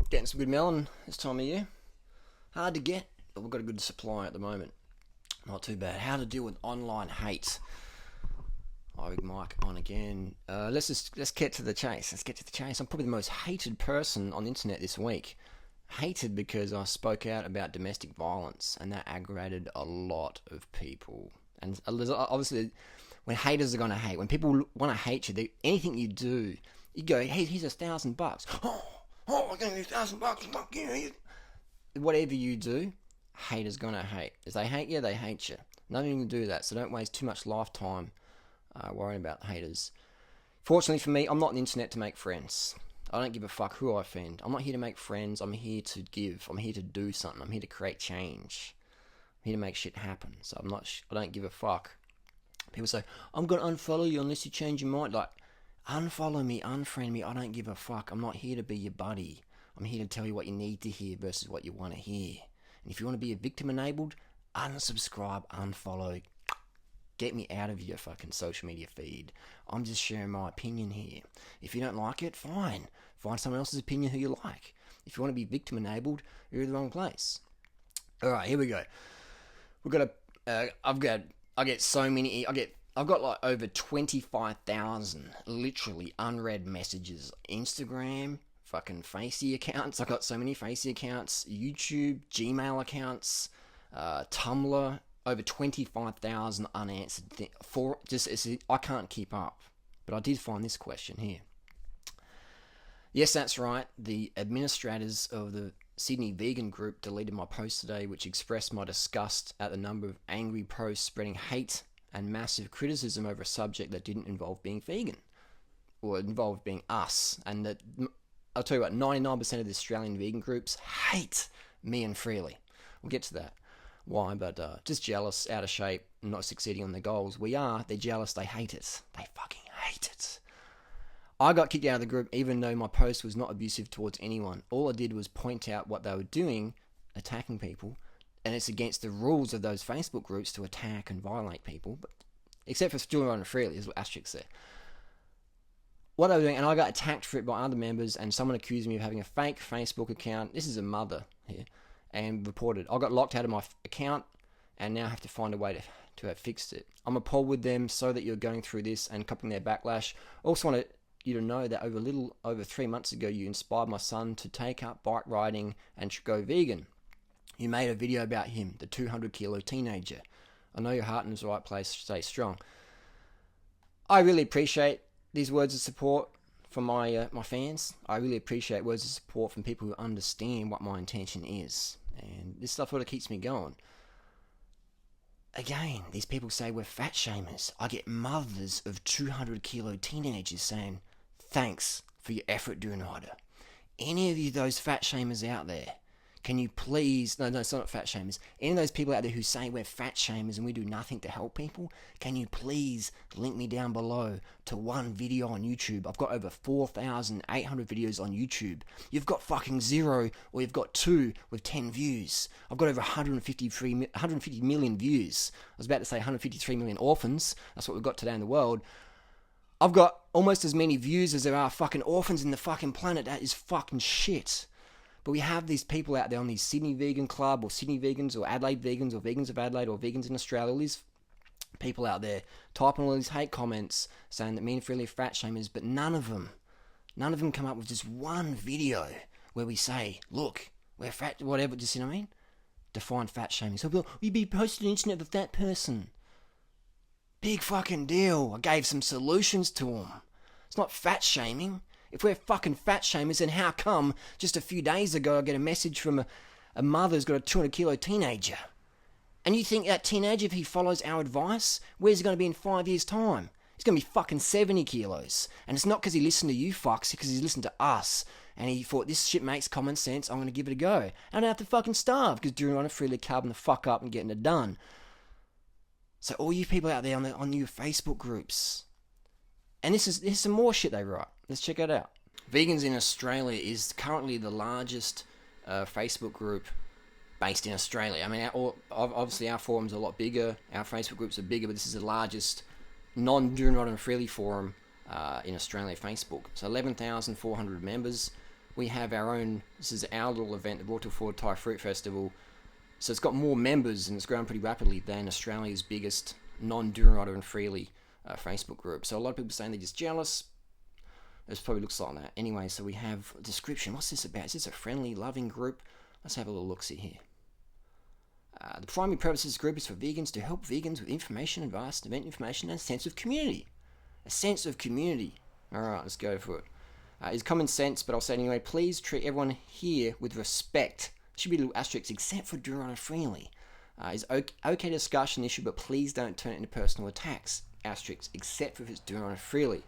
Getting some good melon this time of year. Hard to get, but we've got a good supply at the moment. Not too bad. How to deal with online hate. Hi, Big Mike on again. Let's get to the chase. I'm probably the most hated person on the internet this week. Hated because I spoke out about domestic violence, and that aggravated a lot of people. And obviously, when haters are going to hate, when people want to hate you, anything you do, you go, hey, here's $1,000. Oh, I'm getting $1,000. Fuck you. Whatever you do, haters gonna hate. If they hate you, they hate you. Nothing to do with that. So don't waste too much lifetime worrying about haters. Fortunately for me, I'm not on the internet to make friends. I don't give a fuck who I offend. I'm not here to make friends. I'm here to give. I'm here to do something. I'm here to create change. I'm here to make shit happen. So I don't give a fuck. People say, I'm gonna unfollow you unless you change your mind. Like, unfollow me, unfriend me, I don't give a fuck. I'm not here to be your buddy. I'm here to tell you what you need to hear versus what you want to hear. And if you want to be a victim enabled, unsubscribe, unfollow. Get me out of your fucking social media feed. I'm just sharing my opinion here. If you don't like it, fine. Find someone else's opinion who you like. If you want to be victim enabled, you're in the wrong place. Alright, here we go. I've got like over 25,000 literally unread messages. Instagram, fucking Facey accounts. I've got so many Facey accounts. YouTube, Gmail accounts, Tumblr. Over 25,000 unanswered I can't keep up. But I did find this question here. Yes, that's right. The administrators of the Sydney vegan group deleted my post today, which expressed my disgust at the number of angry posts spreading hate and massive criticism over a subject that didn't involve being vegan, or involved being us. And that, I'll tell you what, 99% of the Australian vegan groups hate me and Freely. We'll get to that. Why? But just jealous, out of shape, not succeeding on their goals. They're jealous, they hate it. They fucking hate it. I got kicked out of the group even though my post was not abusive towards anyone. All I did was point out what they were doing, attacking people, and it's against the rules of those Facebook groups to attack and violate people, but except for durianrider freely, is what Asterix said. What I was doing, and I got attacked for it by other members, and someone accused me of having a fake Facebook account. This is a mother here, and reported. I got locked out of my account, and now have to find a way to have fixed it. I'm appalled with them, so that you're going through this and copying their backlash. Also want you to know that over 3 months ago, you inspired my son to take up bike riding and to go vegan. You made a video about him, the 200-kilo teenager. I know your heart is in the right place. Stay strong. I really appreciate these words of support from my fans. I really appreciate words of support from people who understand what my intention is. And this stuff sort of keeps me going. Again, these people say we're fat shamers. I get mothers of 200-kilo teenagers saying, thanks for your effort, durianrider. Any of you, those fat shamers out there, can you please... No, it's not fat shamers. Any of those people out there who say we're fat shamers and we do nothing to help people, can you please link me down below to one video on YouTube? I've got over 4,800 videos on YouTube. You've got fucking 0, or you've got 2 with 10 views. I've got over 150 million views. I was about to say 153 million orphans. That's what we've got today in the world. I've got almost as many views as there are fucking orphans in the fucking planet. That is fucking shit. But we have these people out there on these Sydney Vegan Club, or Sydney Vegans, or Adelaide Vegans, or Vegans of Adelaide, or Vegans in Australia. All these people out there typing all these hate comments saying that me and Freely are fat shamers, but none of them come up with just one video where we say, look, we're fat, whatever, just, you know what I mean? Define fat shaming. So we'd be posting on the internet with that person. Big fucking deal. I gave some solutions to them. It's not fat shaming. If we're fucking fat shamers, then how come just a few days ago I get a message from a mother who's got a 200-kilo teenager? And you think that teenager, if he follows our advice, where's he going to be in 5 years' time? He's going to be fucking 70 kilos. And it's not because he listened to you fucks, it's because he's listened to us. And he thought, this shit makes common sense, I'm going to give it a go. And I don't have to fucking starve, because durianrider freely carving the fuck up and getting it done. So all you people out there on your Facebook groups, and here's some more shit they write. Let's check it out. Vegans in Australia is currently the largest Facebook group based in Australia. I mean, obviously our forums are a lot bigger. Our Facebook groups are bigger, but this is the largest non-durianrider and freely forum in Australia, Facebook. So 11,400 members. we have our own, this is our little event, the Royal Ford Thai Fruit Festival. So it's got more members and it's grown pretty rapidly than Australia's biggest non-durianrider and freely Facebook group. So a lot of people saying they're just jealous. It probably looks like that. Anyway, so we have a description. What's this about? Is this a friendly, loving group? Let's have a little look-see here. The primary purpose of this group is for vegans to help vegans with information, advice, event information, and a sense of community. A sense of community. Alright, let's go for it. It's common sense, but I'll say it anyway. Please treat everyone here with respect. Should be a little asterisk, except for durianrider freely. It's okay to discuss an issue, but please don't turn it into personal attacks. Asterisk, except for if it's durianrider freely.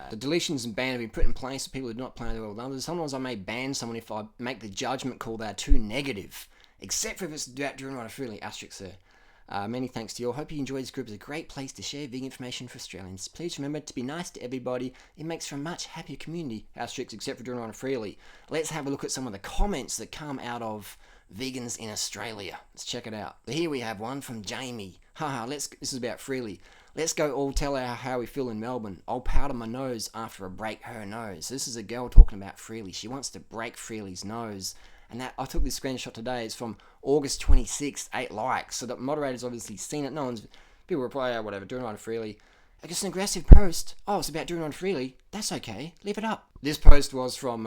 The deletions and ban have been put in place for people who do not plan well with others. Sometimes I may ban someone if I make the judgment call they are too negative. Except for if it's durianrider freely. Asterisk there. Many thanks to you all. Hope you enjoy this group. It's a great place to share vegan information for Australians. Please remember to be nice to everybody. It makes for a much happier community. Asterisk, except for durianrider freely. Let's have a look at some of the comments that come out of vegans in Australia. Let's check it out. Here we have one from Jamie. Haha, this is about freely. Let's go all tell her how we feel in Melbourne. I'll powder my nose after I break her nose. This is a girl talking about freely. She wants to break freely's nose. And that I took this screenshot today. It's from August 26th, 8 likes. So the moderator's obviously seen it. People reply, whatever, durianrider freely. I guess an aggressive post. Oh, it's about durianrider freely. That's okay. Leave it up. This post was from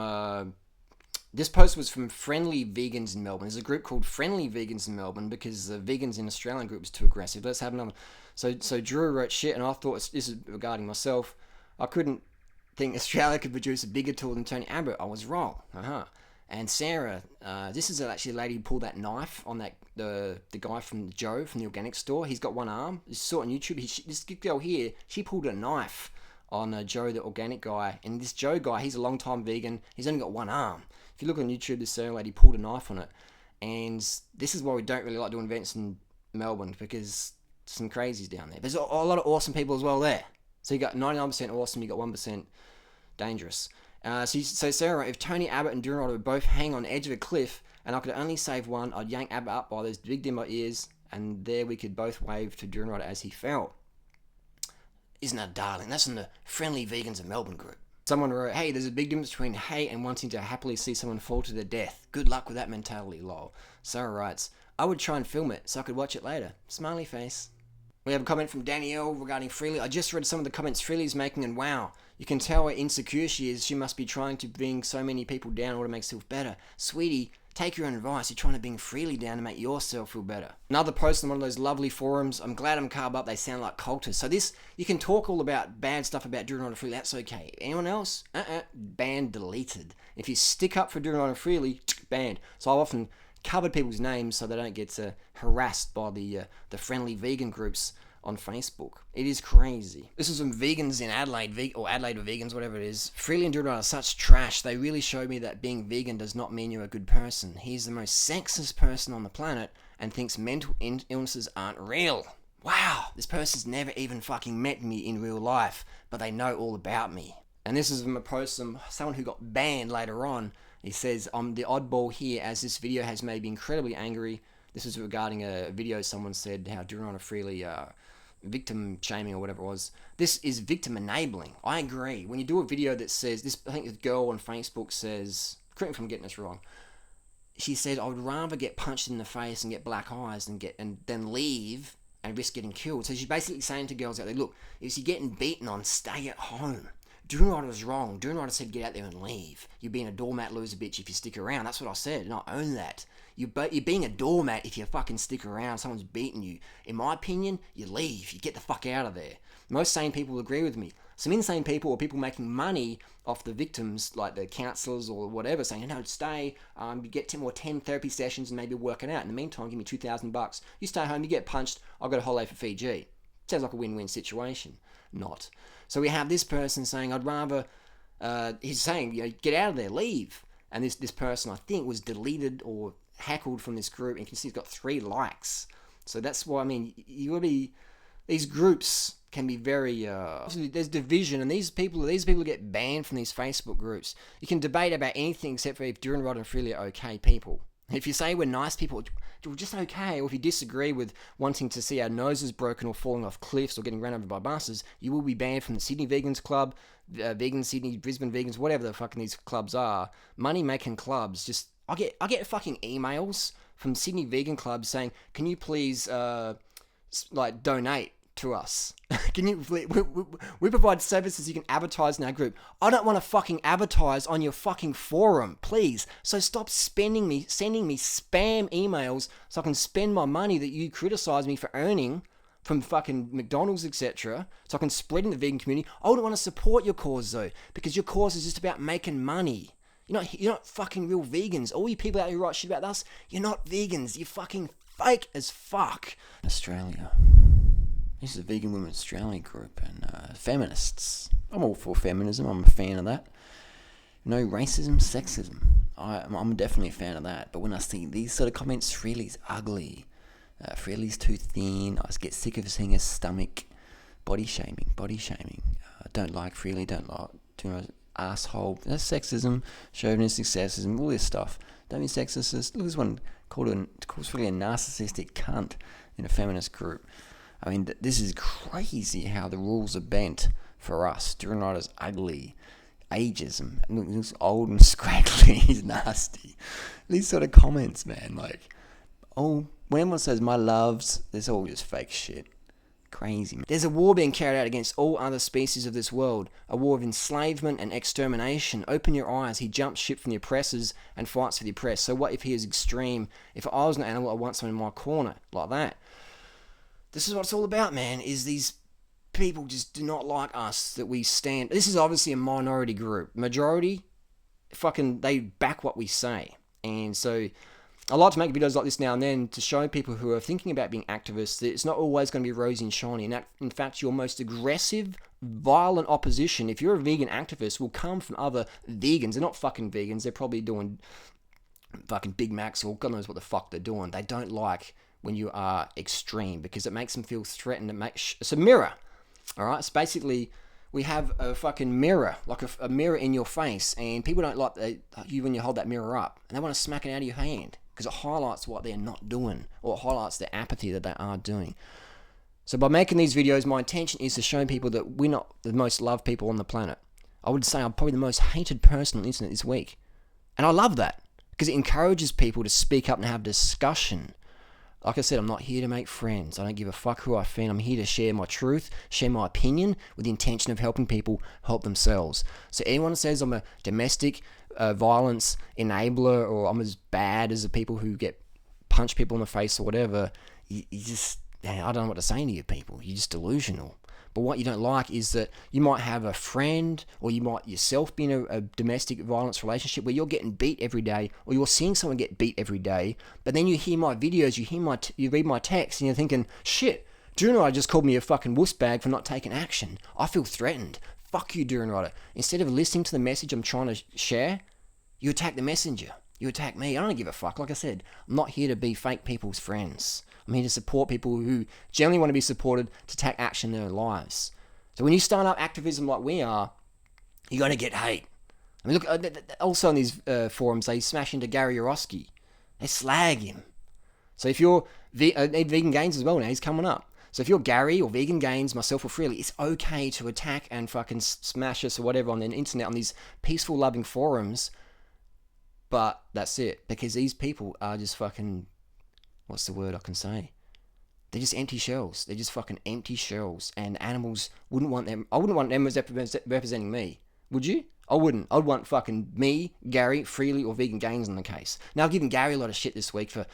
Friendly Vegans in Melbourne. There's a group called Friendly Vegans in Melbourne because the vegans in Australian group was too aggressive. Let's have another. So Drew wrote shit, and I thought this is regarding myself. I couldn't think Australia could produce a bigger tool than Tony Abbott. I was wrong. And Sarah, this is actually a lady who pulled that knife on the guy from Joe from the organic store. He's got one arm. You saw it on YouTube. This girl here, she pulled a knife on Joe, the organic guy. And this Joe guy, he's a long-time vegan. He's only got one arm. If you look on YouTube, this Sarah lady pulled a knife on it. And this is why we don't really like doing events in Melbourne, because some crazies down there. There's a lot of awesome people as well there. So you got 99% awesome, you got 1% dangerous. So Sarah, if Tony Abbott and durianrider would both hang on the edge of a cliff and I could only save one, I'd yank Abbott up by those big dimmer ears, and there we could both wave to durianrider as he fell. Isn't that darling? That's in the Friendly Vegans of Melbourne group. Someone wrote, hey, there's a big difference between hate and wanting to happily see someone fall to their death. Good luck with that mentality, lol. Sarah writes, I would try and film it so I could watch it later. Smiley face. We have a comment from Danielle regarding Freely. I just read some of the comments Freely's making, and wow, you can tell how insecure she is. She must be trying to bring so many people down in order to make herself better. Sweetie, take your own advice. You're trying to bring Freely down to make yourself feel better. Another post on one of those lovely forums. I'm glad I'm carb up. They sound like cultists. So this, you can talk all about bad stuff about durianrider freely. That's okay. Anyone else? Banned, deleted. If you stick up for durianrider freely, banned. So I've often covered people's names so they don't get harassed by the friendly vegan groups on Facebook. It is crazy. This is some vegans in Adelaide, or Adelaide or vegans, whatever it is. Freely and durianrider are such trash. They really showed me that being vegan does not mean you're a good person. He's the most sexist person on the planet and thinks mental illnesses aren't real. Wow, this person's never even fucking met me in real life, but they know all about me. And this is from a post from someone who got banned later on. He says, I'm the oddball here as this video has made me incredibly angry. This is regarding a video someone said how durianrider freely victim shaming or whatever it was. This is victim enabling. I agree. When you do a video that says, this, I think the girl on Facebook says, correct me if I'm getting this wrong, she said, I would rather get punched in the face and get black eyes and then leave and risk getting killed. So she's basically saying to girls out there, look, if you're getting beaten on, stay at home. Durianrider was wrong. Durianrider said get out there and leave. You're being a doormat loser bitch if you stick around. That's what I said, and I own that. You're being a doormat if you fucking stick around. Someone's beating you. In my opinion, you leave. You get the fuck out of there. Most sane people will agree with me. Some insane people, or people making money off the victims, like the counsellors or whatever, saying, no, stay, you get 10 therapy sessions and maybe work it out. In the meantime, give me $2,000. You stay home, you get punched, I'll go to holiday for Fiji. Sounds like a win-win situation. Not. So we have this person saying, I'd rather, he's saying, get out of there, leave. And this person, I think, was deleted or hackled from this group, and you can see it's got 3 likes. So that's why, I mean, you will be, these groups can be very, there's division, and these people get banned from these Facebook groups. You can debate about anything except for if durianrider and freely are okay people. If you say we're nice people, we're just okay, or if you disagree with wanting to see our noses broken or falling off cliffs or getting run over by buses, you will be banned from the Sydney Vegans Club, Vegan Sydney, Brisbane Vegans, whatever the fucking these clubs are. Money-making clubs. Just I get fucking emails from Sydney Vegan Clubs saying, can you please donate to us? Can you? We provide services you can advertise in our group. I don't want to fucking advertise on your fucking forum, please. So stop sending me spam emails so I can spend my money that you criticize me for earning from fucking McDonald's, etc. So I can spread in the vegan community. I wouldn't want to support your cause though, because your cause is just about making money. You're not fucking real vegans. All you people out here who write shit about us, you're not vegans. You're fucking fake as fuck. Australia. This is a Vegan Women Australia group, and Feminists. I'm all for feminism. I'm a fan of that. No racism, sexism. I'm definitely a fan of that. But when I see these sort of comments, Freely's ugly. Freely's too thin. I just get sick of seeing his stomach. Body shaming. Don't like Freely. Don't like asshole. That's sexism, chauvinistic sexism, all this stuff. Don't be sexist. Look, this one calls Freely a narcissistic cunt in a feminist group. I mean, this is crazy how the rules are bent for us. Durianrider's ugly. Ageism. Look, he looks old and scraggly. He's nasty. These sort of comments, man. Like, when anyone says, my loves, it's all just fake shit. Crazy, man. There's a war being carried out against all other species of this world. A war of enslavement and extermination. Open your eyes. He jumps ship from the oppressors and fights for the oppressed. So what if he is extreme? If I was an animal, I want someone in my corner. Like that. This is what it's all about, man, is these people just do not like us, that we stand. This is obviously a minority group. Majority, they back what we say. And so I like to make videos like this now and then to show people who are thinking about being activists that it's not always going to be rosy and shiny. And that, in fact, your most aggressive, violent opposition, if you're a vegan activist, will come from other vegans. They're not fucking vegans. They're probably doing fucking Big Macs or God knows what the fuck they're doing. They don't like when you are extreme, because it makes them feel threatened. It's a mirror, all right? It's basically, we have a fucking mirror, like a mirror in your face, and people don't like you when you hold that mirror up, and they want to smack it out of your hand, because it highlights what they're not doing, or it highlights the apathy that they are doing. So by making these videos, my intention is to show people that we're not the most loved people on the planet. I would say I'm probably the most hated person on the internet this week. And I love that, because it encourages people to speak up and have discussion. Like I said, I'm not here to make friends. I don't give a fuck who I offend. I'm here to share my truth, share my opinion, with the intention of helping people help themselves. So anyone who says I'm a domestic violence enabler, or I'm as bad as the people who punch people in the face or whatever, you just, I don't know what to say to you people. You're just delusional. But what you don't like is that you might have a friend, or you might yourself be in a domestic violence relationship where you're getting beat every day, or you're seeing someone get beat every day, but then you hear my videos, you read my text, and you're thinking, shit, Durianrider just called me a fucking wuss bag for not taking action. I feel threatened. Fuck you, Durianrider. Instead of listening to the message I'm trying to share, you attack the messenger. You attack me. I don't give a fuck. Like I said, I'm not here to be fake people's friends. I'm here to support people who generally want to be supported to take action in their lives. So when you start up activism like we are, you're going to get hate. I mean, look, also on these forums, they smash into Gary Yourofsky. They slag him. So if you're Vegan Gains as well now, he's coming up. So if you're Gary or Vegan Gains, myself or Freely, it's okay to attack and fucking smash us or whatever on the internet, on these peaceful, loving forums. But that's it. Because these people are just fucking... What's the word I can say? They're just empty shells. They're just fucking empty shells. And animals wouldn't want them... I wouldn't want them as representing me. Would you? I wouldn't. I'd want fucking me, Gary, Freely, or Vegan Gains in the case. Now, I've given Gary a lot of shit this week for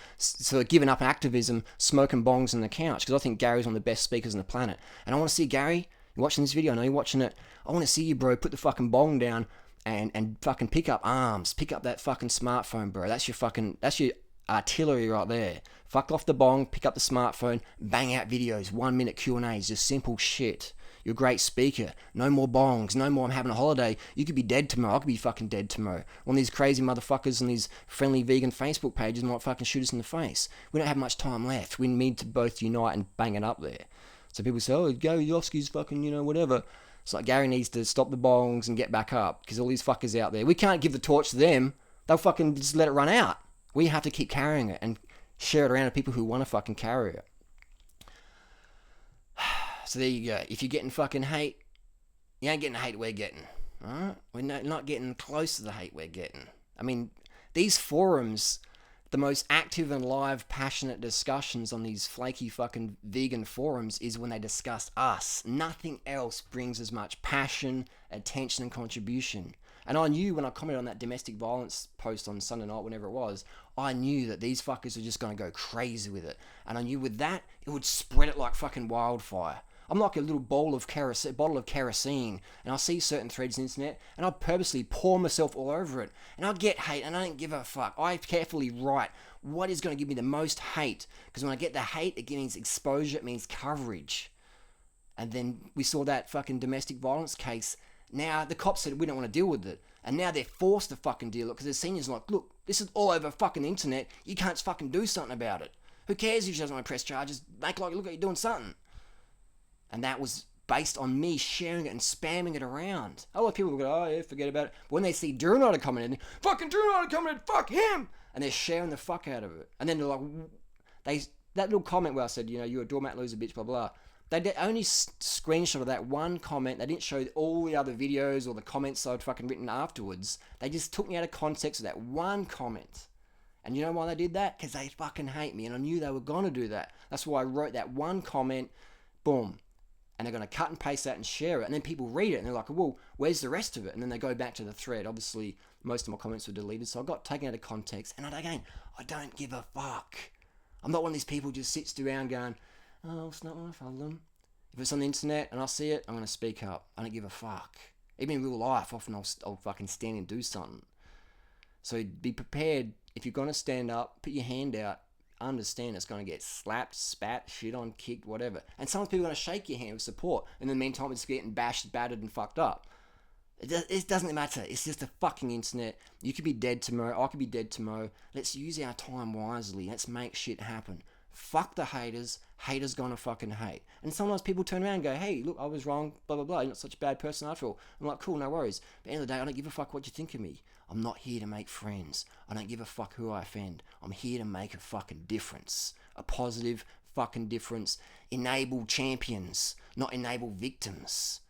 giving up activism, smoking bongs on the couch, because I think Gary's one of the best speakers on the planet. And I want to see Gary, you're watching this video, I know you're watching it, I want to see you, bro, put the fucking bong down and fucking pick up arms. Pick up that fucking smartphone, bro. That's your artillery right there. Fuck off the bong, pick up the smartphone, bang out videos, 1 minute Q&As, just simple shit. You're a great speaker. No more bongs, no more I'm having a holiday. You could be dead tomorrow, I could be fucking dead tomorrow. One of these crazy motherfuckers on these friendly vegan Facebook pages might fucking shoot us in the face. We don't have much time left. We need to both unite and bang it up there. So people say, oh, Gary Yourofsky's fucking, whatever. It's like Gary needs to stop the bongs and get back up, because all these fuckers out there, we can't give the torch to them. They'll fucking just let it run out. We have to keep carrying it and share it around to people who want to fucking carry it. So there you go. If you're getting fucking hate, you ain't getting the hate we're getting. Alright? We're not getting close to the hate we're getting. I mean, these forums, the most active and live, passionate discussions on these flaky fucking vegan forums is when they discuss us. Nothing else brings as much passion, attention, and contribution. And I knew when I commented on that domestic violence post on Sunday night, whenever it was, I knew that these fuckers were just going to go crazy with it. And I knew with that, it would spread it like fucking wildfire. I'm like a little bottle of kerosene, and I see certain threads on the internet, and I purposely pour myself all over it. And I get hate, and I don't give a fuck. I carefully write what is going to give me the most hate, because when I get the hate, it means exposure, it means coverage. And then we saw that fucking domestic violence case. Now, the cops said we don't want to deal with it. And now they're forced to fucking deal with it, because the seniors are like, look, this is all over fucking internet. You can't fucking do something about it. Who cares if she doesn't want to press charges? Make like, look, you're doing something. And that was based on me sharing it and spamming it around. A lot of people will go, oh yeah, forget about it. But when they see durianrider coming in, fucking durianrider coming in, fuck him! And they're sharing the fuck out of it. And then they're like, that little comment where I said, you're a doormat loser, bitch, blah, blah. They only screenshot of that one comment. They didn't show all the other videos or the comments I'd fucking written afterwards. They just took me out of context of that one comment. And you know why they did that? Because they fucking hate me, and I knew they were going to do that. That's why I wrote that one comment, boom. And they're going to cut and paste that and share it. And then people read it and they're like, well, where's the rest of it? And then they go back to the thread. Obviously, most of my comments were deleted, so I got taken out of context. And I don't give a fuck. I'm not one of these people who just sits around going, oh, it's not my problem. If it's on the internet and I see it, I'm going to speak up. I don't give a fuck. Even in real life, often I'll fucking stand and do something. So be prepared. If you're going to stand up, put your hand out. Understand it's going to get slapped, spat, shit on, kicked, whatever. And sometimes people are going to shake your hand with support. And in the meantime, it's getting bashed, battered, and fucked up. It doesn't matter. It's just the fucking internet. You could be dead tomorrow. I could be dead tomorrow. Let's use our time wisely. Let's make shit happen. Fuck the haters. Haters gonna fucking hate. And sometimes people turn around and go, hey, look, I was wrong, blah, blah, blah. You're not such a bad person after all. I'm like, cool, no worries. But at the end of the day, I don't give a fuck what you think of me. I'm not here to make friends. I don't give a fuck who I offend. I'm here to make a fucking difference. A positive fucking difference. Enable champions, not enable victims.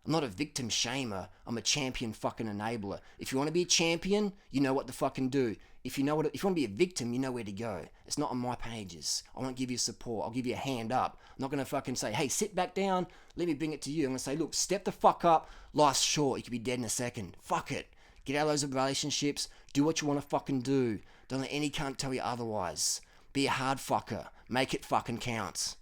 I'm not a victim shamer. I'm a champion fucking enabler. If you want to be a champion, you know what to fucking do. If you want to be a victim, you know where to go. It's not on my pages. I won't give you support. I'll give you a hand up. I'm not going to fucking say, hey, sit back down. Let me bring it to you. I'm going to say, look, step the fuck up. Life's short. You could be dead in a second. Fuck it. Get out of those relationships. Do what you want to fucking do. Don't let any cunt tell you otherwise. Be a hard fucker. Make it fucking count.